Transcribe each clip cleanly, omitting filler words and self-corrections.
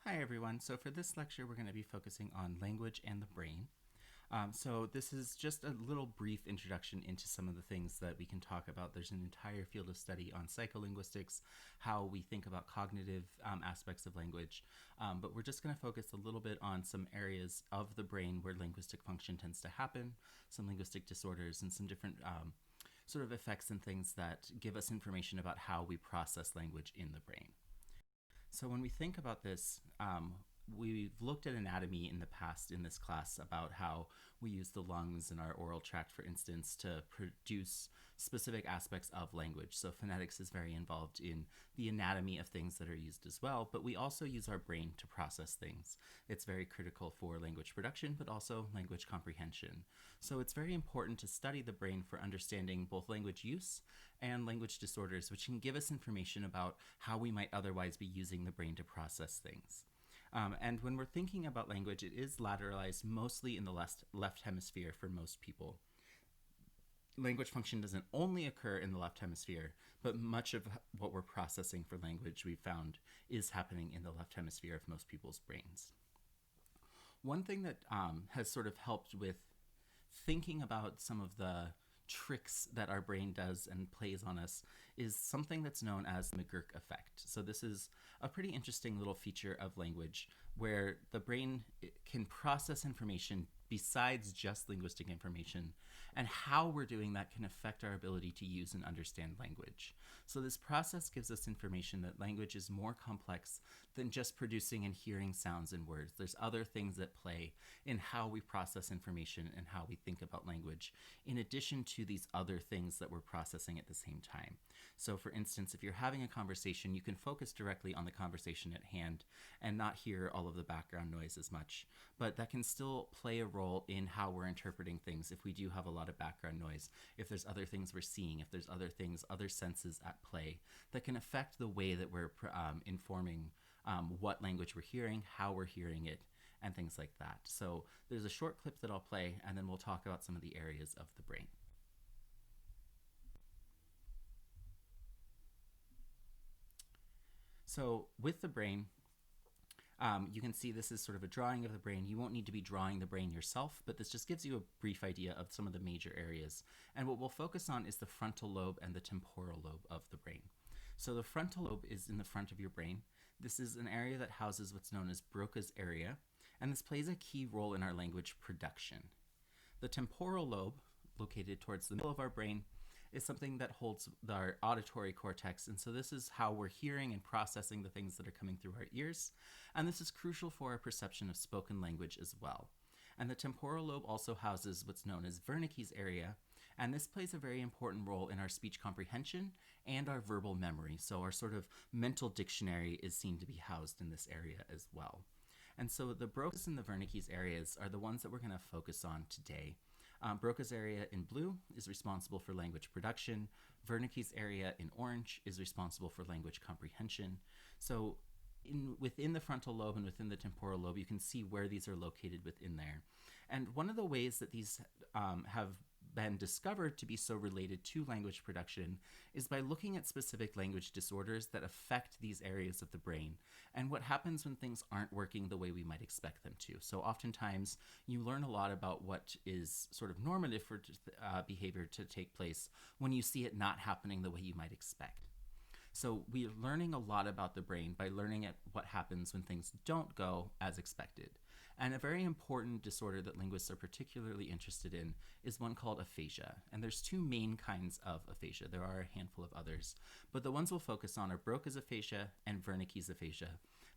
Hi everyone. So for this lecture, we're going to be focusing on language and the brain. So this is just a little brief introduction into some of the things that we can talk about. There's an entire field of study on psycholinguistics, how we think about cognitive aspects of language. But we're just going to focus a little bit on some areas of the brain where linguistic function tends to happen, some linguistic disorders, and some different sort of effects and things that give us information about how we process language in the brain. So when we think about this, we've looked at anatomy in the past in this class about how we use the lungs and our oral tract, for instance, to produce specific aspects of language. So phonetics is very involved in the anatomy of things that are used as well, but we also use our brain to process things. It's very critical for language production, but also language comprehension. So it's very important to study the brain for understanding both language use and language disorders, which can give us information about how we might otherwise be using the brain to process things. And when we're thinking about language, it is lateralized mostly in the left hemisphere for most people. Language function doesn't only occur in the left hemisphere, but much of what we're processing for language we've found is happening in the left hemisphere of most people's brains. One thing that has sort of helped with thinking about some of the tricks that our brain does and plays on us is something that's known as the McGurk Effect. So this is a pretty interesting little feature of language where the brain can process information besides just linguistic information, and how we're doing that can affect our ability to use and understand language. So this process gives us information that language is more complex than just producing and hearing sounds and words. There's other things at play in how we process information and how we think about language, in addition to these other things that we're processing at the same time. So for instance, if you're having a conversation, you can focus directly on the conversation at hand and not hear all of the background noise as much. But that can still play a role in how we're interpreting things if we do have a lot of background noise, if there's other things we're seeing, if there's other things, other senses at play that can affect the way that we're informing what language we're hearing, how we're hearing it, and things like that. So there's a short clip that I'll play, and then we'll talk about some of the areas of the brain. So with the brain, you can see this is sort of a drawing of the brain. You won't need to be drawing the brain yourself, but this just gives you a brief idea of some of the major areas. And what we'll focus on is the frontal lobe and the temporal lobe of the brain. So the frontal lobe is in the front of your brain. This is an area that houses what's known as brocas area, and this plays a key role in our language production. The temporal lobe, located towards the middle of our brain, is something that holds our auditory cortex, and so this is how we're hearing and processing the things that are coming through our ears, and this is crucial for our perception of spoken language as well. And the temporal lobe also houses what's known as Wernicke's area, and this plays a very important role in our speech comprehension and our verbal memory. So our sort of mental dictionary is seen to be housed in this area as well. And so the brocas and the Wernicke's areas are the ones that we're going to focus on today. Broca's area in blue is responsible for language production. Wernicke's area in orange is responsible for language comprehension. So within the frontal lobe and within the temporal lobe, you can see where these are located within there. And one of the ways that these have been discovered to be so related to language production is by looking at specific language disorders that affect these areas of the brain and what happens when things aren't working the way we might expect them to. So oftentimes you learn a lot about what is sort of normative for behavior to take place when you see it not happening the way you might expect. So we're learning a lot about the brain by learning at what happens when things don't go as expected. And a very important disorder that linguists are particularly interested in is one called aphasia. And there's two main kinds of aphasia. There are a handful of others, but the ones we'll focus on are Broca's aphasia and Wernicke's aphasia,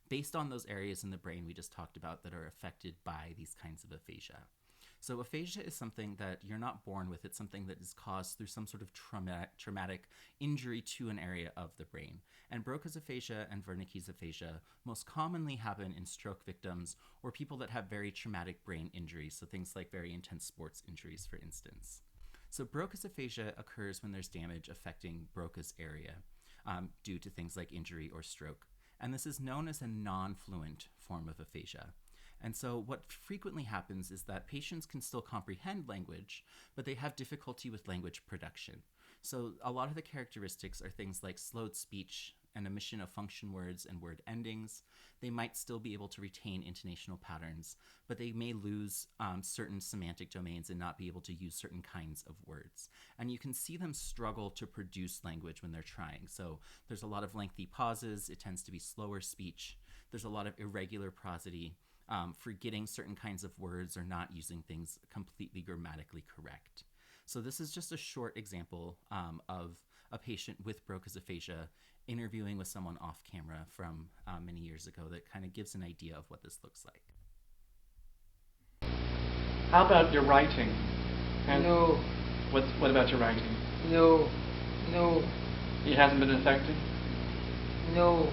based on those areas in the brain we just talked about that are affected by these kinds of aphasia. So aphasia is something that you're not born with. It's something that is caused through some sort of traumatic injury to an area of the brain. And Broca's aphasia and Wernicke's aphasia most commonly happen in stroke victims or people that have very traumatic brain injuries, so things like very intense sports injuries, for instance. So Broca's aphasia occurs when there's damage affecting Broca's area due to things like injury or stroke. And this is known as a non-fluent form of aphasia. And so what frequently happens is that patients can still comprehend language, but they have difficulty with language production. So a lot of the characteristics are things like slowed speech and omission of function words and word endings. They might still be able to retain intonational patterns, but they may lose certain semantic domains and not be able to use certain kinds of words. And you can see them struggle to produce language when they're trying. So there's a lot of lengthy pauses. It tends to be slower speech. There's a lot of irregular prosody, forgetting certain kinds of words or not using things completely grammatically correct. So this is just a short example of a patient with brocas aphasia interviewing with someone off camera from many years ago that kind of gives an idea of what this looks like. How about your writing? And no. What about your writing? No. It hasn't been affected? No.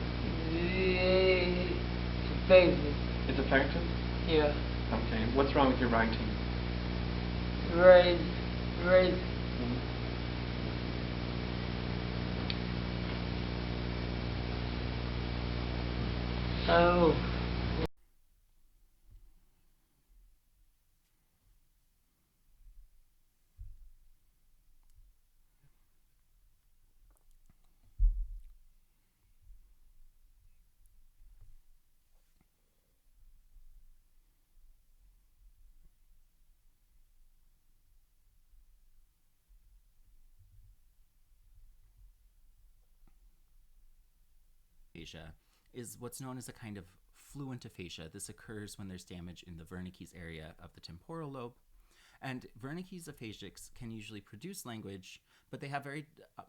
It's affected. It's affected? Yeah. Okay. What's wrong with your writing? Right. Oh. Aphasia is what's known as a kind of fluent aphasia. This occurs when there's damage in the Wernicke's area of the temporal lobe. And Wernicke's aphasics can usually produce language, but they have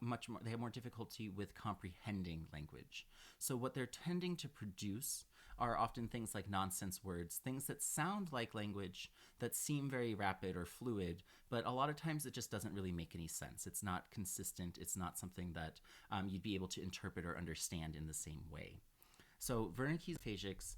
more difficulty with comprehending language. So what they're tending to produce are often things like nonsense words, things that sound like language, that seem very rapid or fluid, but a lot of times it just doesn't really make any sense. It's not consistent. It's not something that you'd be able to interpret or understand in the same way. So Wernicke's aphasics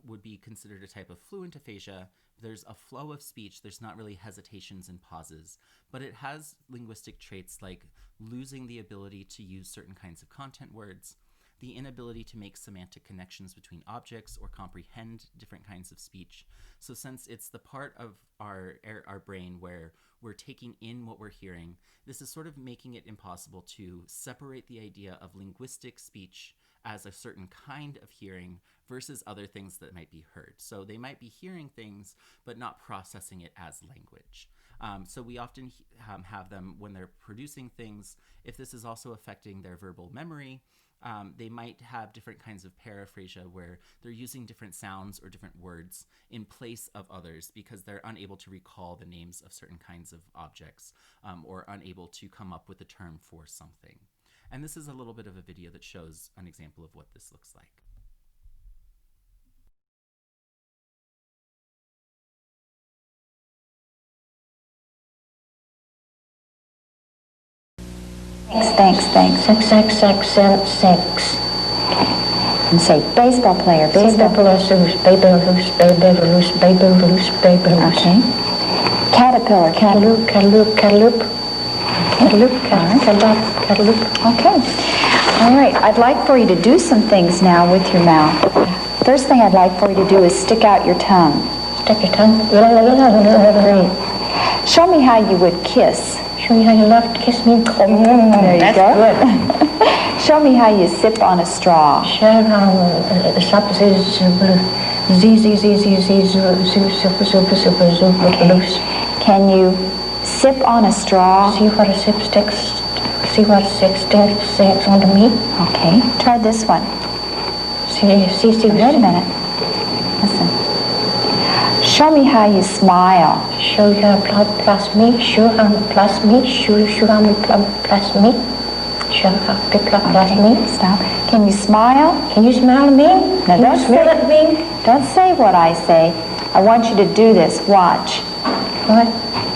would be considered a type of fluent aphasia. There's a flow of speech. There's not really hesitations and pauses, but it has linguistic traits like losing the ability to use certain kinds of content words, the inability to make semantic connections between objects or comprehend different kinds of speech. So since it's the part of our brain where we're taking in what we're hearing, this is sort of making it impossible to separate the idea of linguistic speech as a certain kind of hearing versus other things that might be heard. So they might be hearing things, but not processing it as language. So we often have them when they're producing things. If this is also affecting their verbal memory, they might have different kinds of paraphrasia where they're using different sounds or different words in place of others because they're unable to recall the names of certain kinds of objects or unable to come up with a term for something. And this is a little bit of a video that shows an example of what this looks like. Thanks. And say baseball player. Okay. Caterpillar. Okay. All right. I'd like for you to do some things now with your mouth. First thing I'd like for you to do is stick out your tongue. Stick your tongue. Great. Show me how you would kiss. Show me how you love to kiss me. There you That's go. Good. Show me how you sip on a straw. Can you sip on a straw? See what a sip sticks. See what sticks onto me. Okay. Try this one. See. Wait a minute. Listen. Show me how you smile. Show you plus me. Show how plus me. Show how plus me. Show how plus me. Stop. Can you smile? Can you smile at me? No, don't smile at me. Don't say what I say. I want you to do this. Watch. What?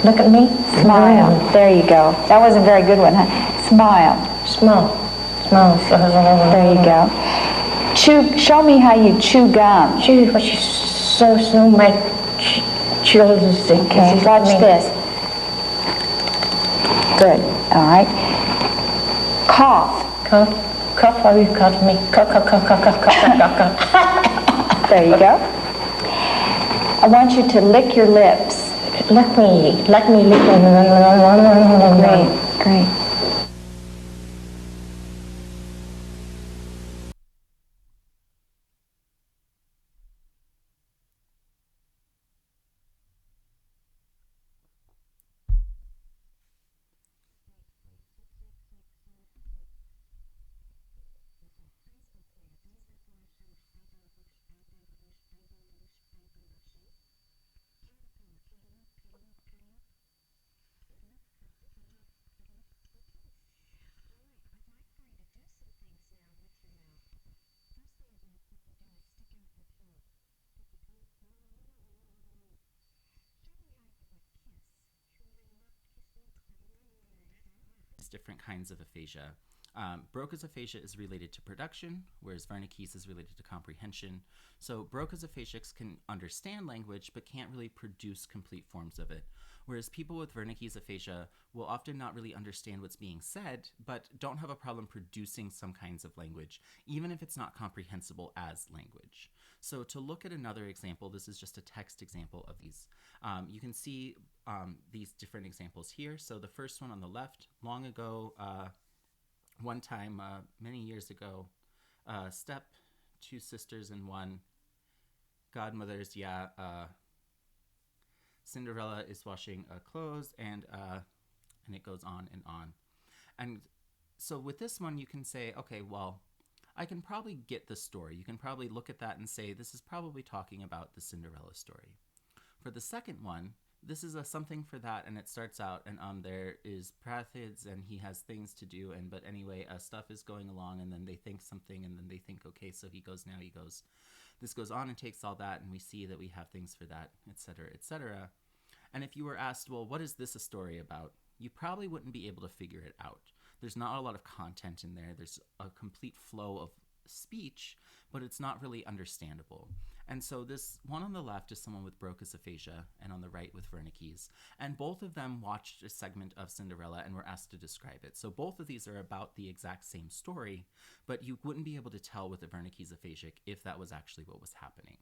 Look at me. Smile. There you go. That wasn't a very good one, huh? Smile. Smile. There you go. Chew. Show me how you chew gum. Chew what you so my children think. Okay. Watch this. Good. All right. Cough. Cough while you cut me. Cough. There you go. I want you to lick your lips. Let me lick. Great. these different kinds of aphasia. Broca's aphasia is related to production, whereas Wernicke's is related to comprehension. So Broca's aphasics can understand language, but can't really produce complete forms of it. Whereas people with Wernicke's aphasia will often not really understand what's being said, but don't have a problem producing some kinds of language, even if it's not comprehensible as language. So to look at another example, this is just a text example of these. You can see these different examples here. So the first one on the left, long ago, one time, many years ago, step, two sisters and one, godmothers, yeah, Cinderella is washing clothes, and it goes on and on. And so with this one, you can say, okay, well, I can probably get the story. You can probably look at that and say, this is probably talking about the Cinderella story. For the second one, this is a something for that, and it starts out, and there is Prathids, and he has things to do, and but anyway, stuff is going along, and then they think something, and then they think, okay, so he goes. This goes on and takes all that, and we see that we have things for that, etc., etc. And if you were asked, well, what is this a story about? You probably wouldn't be able to figure it out. There's not a lot of content in there. There's a complete flow of speech, but it's not really understandable. And so this one on the left is someone with Broca's aphasia, and on the right with Wernicke's. And both of them watched a segment of Cinderella and were asked to describe it. So both of these are about the exact same story, but you wouldn't be able to tell with the Wernicke's aphasic if that was actually what was happening.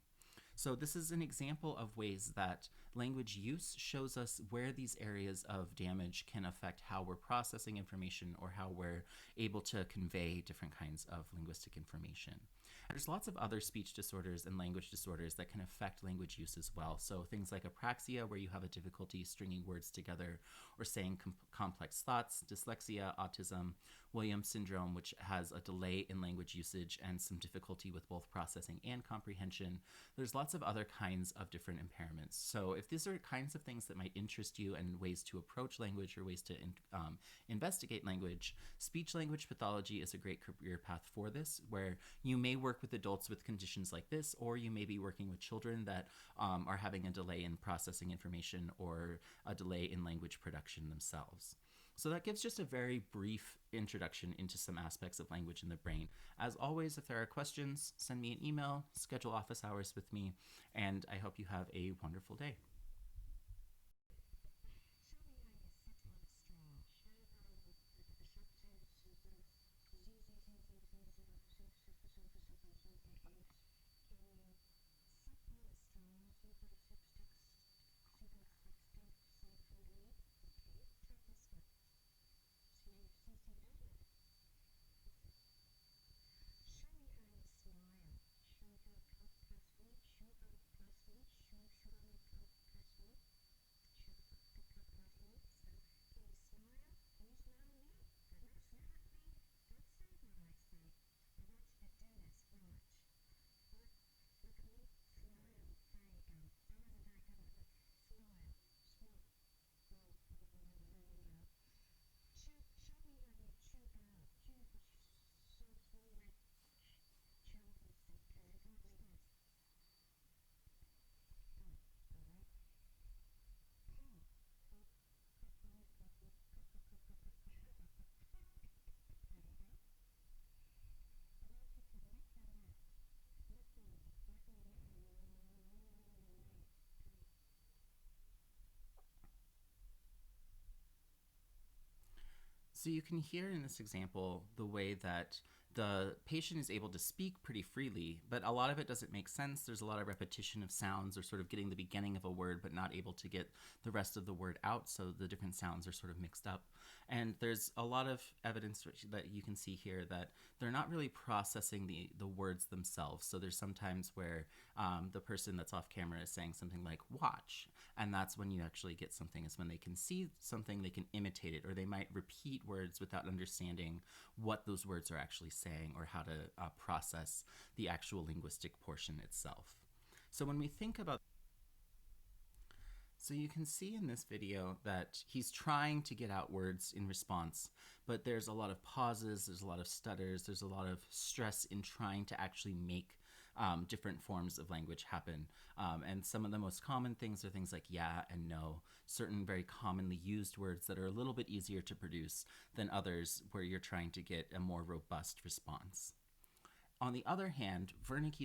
So this is an example of ways that language use shows us where these areas of damage can affect how we're processing information or how we're able to convey different kinds of linguistic information. There's lots of other speech disorders and language disorders that can affect language use as well. So things like apraxia, where you have a difficulty stringing words together or saying complex thoughts, dyslexia, autism, Williams syndrome, which has a delay in language usage and some difficulty with both processing and comprehension. There's lots of other kinds of different impairments. So if these are kinds of things that might interest you and ways to approach language or ways to investigate language, speech-language pathology is a great career path for this, where you may work with adults with conditions like this, or you may be working with children that are having a delay in processing information or a delay in language production themselves. So that gives just a very brief introduction into some aspects of language in the brain. As always, if there are questions, send me an email, schedule office hours with me, and I hope you have a wonderful day. So you can hear in this example the way that the patient is able to speak pretty freely, but a lot of it doesn't make sense. There's a lot of repetition of sounds, or sort of getting the beginning of a word but not able to get the rest of the word out, so the different sounds are sort of mixed up. And there's a lot of evidence that you can see here that they're not really processing the words themselves. So there's sometimes where the person that's off camera is saying something like watch, and that's when you actually get something, is when they can see something, they can imitate it, or they might repeat words without understanding what those words are actually saying or how to process the actual linguistic portion itself. So when we think about So you can see in this video that he's trying to get out words in response, but there's a lot of pauses, there's a lot of stutters, there's a lot of stress in trying to actually make different forms of language happen. And some of the most common things are things like yeah and no, certain very commonly used words that are a little bit easier to produce than others where you're trying to get a more robust response. On the other hand, Wernicke's